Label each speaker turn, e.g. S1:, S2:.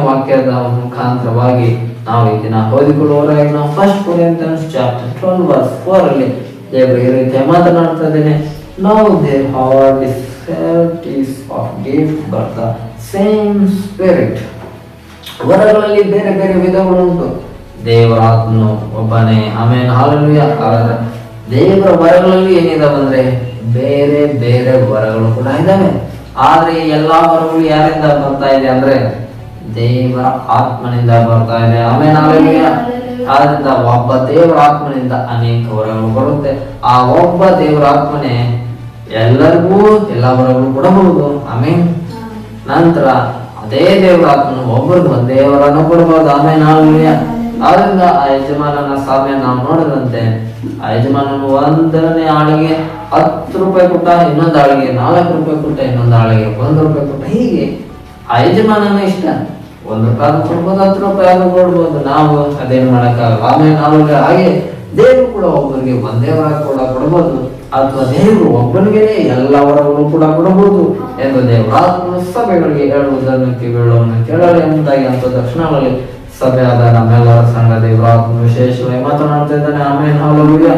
S1: ವಾಕ್ಯದ ಮುಖಾಂತರವಾಗಿ ನಾವು ಈ ದಿನ ಓದಿಕೊಳ್ಳುವವರಾಗಿ ನಾವು ಫಸ್ಟ್ ಕೊರಿಂಥಿಯನ್ಸ್ ಚಾಪ್ಟರ್ 12 ವರ್ಸ್ 4 ಅಲ್ಲಿ ದೇವರು ಈ ರೀತಿ ಮಾತನಾಡ್ತಾ ಇದ್ದೇನೆ. Now their heart is felt is of gift but the same spirit. ವರಗಳಲ್ಲಿ ಬೇರೆ ಬೇರೆ ವಿಧಗಳು ಉಂಟು, ದೇವರ ಆತ್ಮನು ಒಬ್ಬನೇ. ಆಮೇಲೆ ಹಾಲೆಲೂಯಾ. ದೇವರ ವರಗಳಲ್ಲಿ ಏನಿದಾವೆ ಅಂದ್ರೆ ಬೇರೆ ಬೇರೆ ವರಗಳು ಕೂಡ ಇದಾವೆ. ಆದ್ರೆ ಎಲ್ಲಾ ವರಗಳು ಯಾರಿಂದ ಬರ್ತಾ ಇದೆ ಅಂದ್ರೆ ದೇವರ ಆತ್ಮನಿಂದ ಬರ್ತಾ ಇದೆ. ಆಮೇಲೆ ಹಾಲೆಲೂಯಾ. ಆದ್ರಿಂದ ಒಬ್ಬ ದೇವರ ಆತ್ಮನಿಂದ ಅನೇಕ ವರಗಳು ಬರುತ್ತೆ. ಆ ಒಬ್ಬ ದೇವರ ಆತ್ಮನೇ ಎಲ್ಲರಿಗೂ ಎಲ್ಲ ವರಗಳು ಕೊಡಬಹುದು. ಆಮೇಲೆ ನಂತರ ಅದೇ ದೇವರ ಆತ್ಮನು ಒಬ್ಬರಿಗೆ ಒಂದೇ ವರನ್ನು ಕೊಡಬಹುದು. ಆಮೇಲೆ ಹಾಲೆಲೂಯಾ. ಆದ್ರಿಂದ ಆ ಯಜಮಾನನ ಸಾಮ್ಯ ನಾವು ನೋಡಿದಂತೆ ಆ ಯಜಮಾನನು ಒಂದನೇ ಆಳಿಗೆ 10 ರೂಪಾಯಿ ಕೊಟ್ಟ, ಇನ್ನೊಂದು ಆಳಿಗೆ 4 ರೂಪಾಯಿ ಕೊಟ್ಟ, ಇನ್ನೊಂದು ಆಳಿಗೆ 1 ರೂಪಾಯಿ ಕೊಟ್ಟ. ಹೀಗೆ ಆ ಯಜಮಾನನ ಇಷ್ಟ, 1 ರೂಪಾಯಿ ಕೊಡ್ಬೋದು, 10 ರೂಪಾಯಿ ಕೊಡ್ಬೋದು. ನಾವು ಅದೇನು ಮಾಡಕ್ಕಾಗಲ್ಲ. ಆಮೇಲೆ ನಾವು ಹಾಗೆ ದೇವರು ಕೂಡ ಒಬ್ಬರಿಗೆ ಒಂದೇ ವರ ಕೂಡ ಕೊಡಬಹುದು, ಅಥವಾ ದೇವರು ಒಬ್ಬನಿಗೆ ಎಲ್ಲ ವರಗಳು ಕೂಡ ಕೊಡಬಹುದು ಎಂದು ದೇವರಾತ್ಮ ಸಭೆಗಳಿಗೆ ಹೇಳುವುದನ್ನು ಕಿವಿಗಳನ್ನು ಕೇಳಲಿ ಎಂಬುದಾಗಿ ಅಂತ ತಕ್ಷಣದಲ್ಲಿ ಸಭೆಯಾದ ನಮ್ಮೆಲ್ಲರ ಸಂಘ ದೇವರಾತ್ಮ ವಿಶೇಷವಾಗಿ ಮಾತನಾಡ್ತಾ ಇದ್ದಾನೆ. ಆಮೇಲೆ ಹಾಲೆಲೂಯಾ.